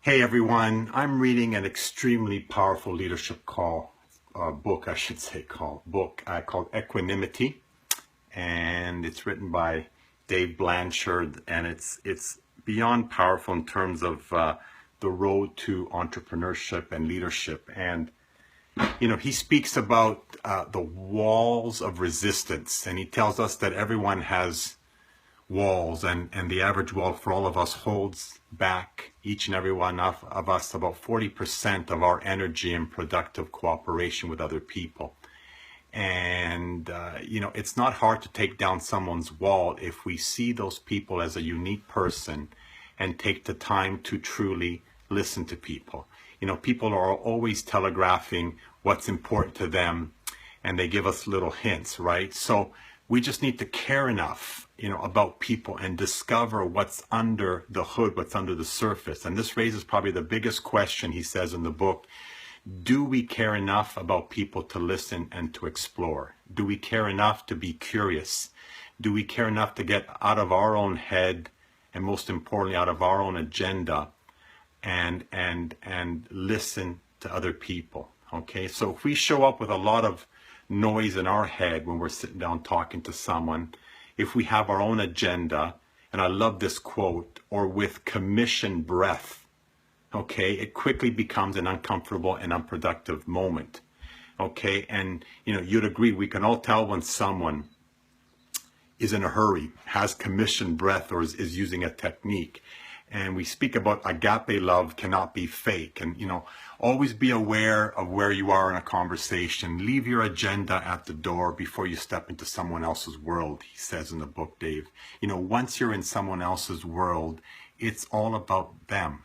Hey everyone, I'm reading an extremely powerful leadership book called Equanimity, and it's written by Dave Blanchard, and it's beyond powerful in terms of the road to entrepreneurship and leadership. And he speaks about the walls of resistance, and he tells us that everyone has walls, and the average wall for all of us holds back each and every one of us about 40% of our energy and productive cooperation with other people. And it's not hard to take down someone's wall if we see those people as a unique person and take the time to truly listen to people. People are always telegraphing what's important to them, and they give us little hints, right? So we just need to care enough, about people and discover what's under the hood, what's under the surface. And this raises probably the biggest question, he says in the book. Do we care enough about people to listen and to explore? Do we care enough to be curious? Do we care enough to get out of our own head, and most importantly, out of our own agenda, and listen to other people? Okay, so if we show up with a lot of noise in our head when we're sitting down talking to someone, if we have our own agenda, and I love this quote, or with commission breath, okay, it quickly becomes an uncomfortable and unproductive moment. Okay, and you'd agree, we can all tell when someone is in a hurry, has commission breath, or is using a technique. And we speak about agape love cannot be fake. And, always be aware of where you are in a conversation. Leave your agenda at the door before you step into someone else's world, he says in the book, Dave. Once you're in someone else's world, it's all about them,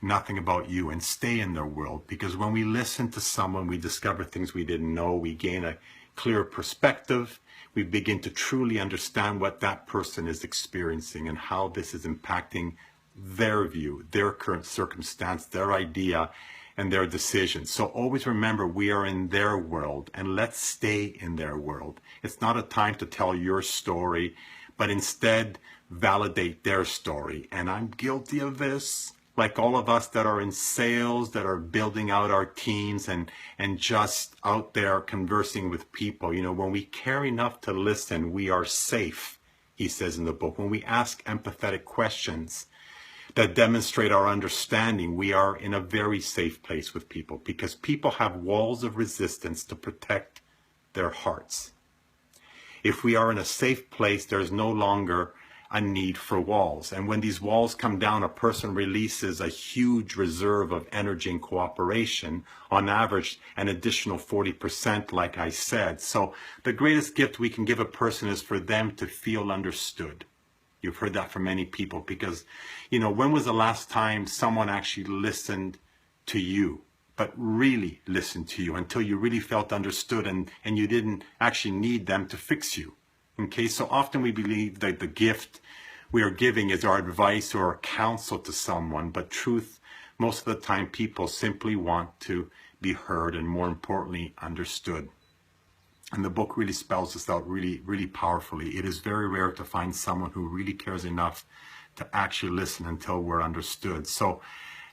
nothing about you, and stay in their world. Because when we listen to someone, we discover things we didn't know. We gain a clearer perspective. We begin to truly understand what that person is experiencing and how this is impacting their view, their current circumstance, their idea, and their decisions. So always remember, we are in their world, and let's stay in their world. It's not a time to tell your story, but instead validate their story. And I'm guilty of this, like all of us that are in sales, that are building out our teams and just out there conversing with people. When we care enough to listen, we are safe, he says in the book. When we ask empathetic questions that demonstrate our understanding, we are in a very safe place with people, because people have walls of resistance to protect their hearts. If we are in a safe place, there's no longer a need for walls. And when these walls come down, a person releases a huge reserve of energy and cooperation, on average an additional 40%, like I said. So the greatest gift we can give a person is for them to feel understood. You've heard that from many people, because, when was the last time someone actually listened to you, but really listened to you until you really felt understood, and you didn't actually need them to fix you? Okay, so often we believe that the gift we are giving is our advice or our counsel to someone, but truth, most of the time people simply want to be heard, and more importantly, understood. And the book really spells this out really, really powerfully. It is very rare to find someone who really cares enough to actually listen until we're understood. So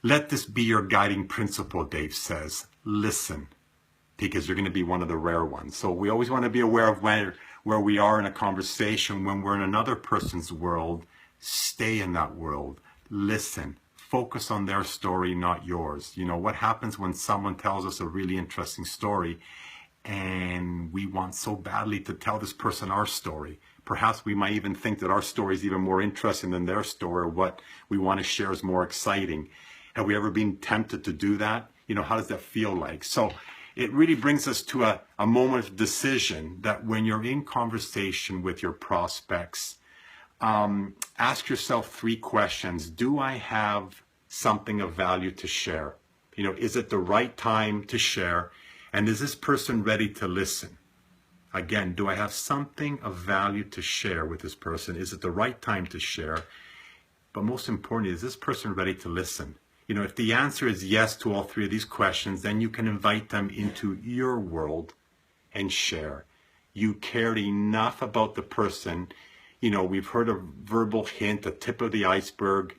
let this be your guiding principle, Dave says. Listen, because you're going to be one of the rare ones. So we always want to be aware of where we are in a conversation. When we're in another person's world, stay in that world. Listen. Focus on their story, not yours. What happens when someone tells us a really interesting story, and we want so badly to tell this person our story? Perhaps we might even think that our story is even more interesting than their story, or what we want to share is more exciting. Have we ever been tempted to do that? How does that feel like? So it really brings us to a moment of decision, that when you're in conversation with your prospects, ask yourself 3 questions. Do I have something of value to share? Is it the right time to share? And is this person ready to listen? Again, do I have something of value to share with this person? Is it the right time to share? But most importantly, is this person ready to listen? If the answer is yes to all 3 of these questions, then you can invite them into your world and share. You cared enough about the person. We've heard a verbal hint, a tip of the iceberg,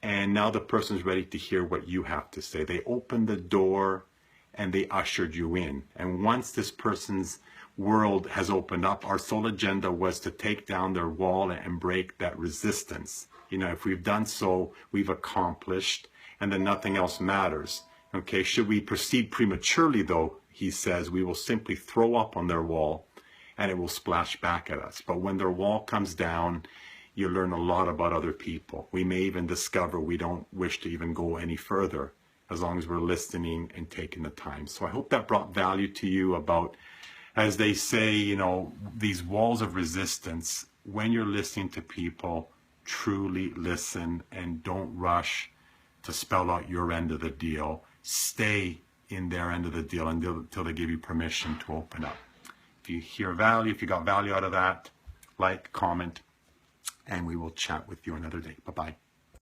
and now the person's ready to hear what you have to say. They opened the door and they ushered you in. And once this person's world has opened up, our sole agenda was to take down their wall and break that resistance. You know, if we've done so, we've accomplished, and then nothing else matters. Okay, should we proceed prematurely though, he says, we will simply throw up on their wall and it will splash back at us. But when their wall comes down, you learn a lot about other people. We may even discover we don't wish to even go any further as long as we're listening and taking the time. So I hope that brought value to you about, as they say, you know, these walls of resistance. When you're listening to people, truly listen and don't rush to spell out your end of the deal. Stay in their end of the deal until they give you permission to open up. If you hear value, if you got value out of that, like, comment, and we will chat with you another day. Bye-bye.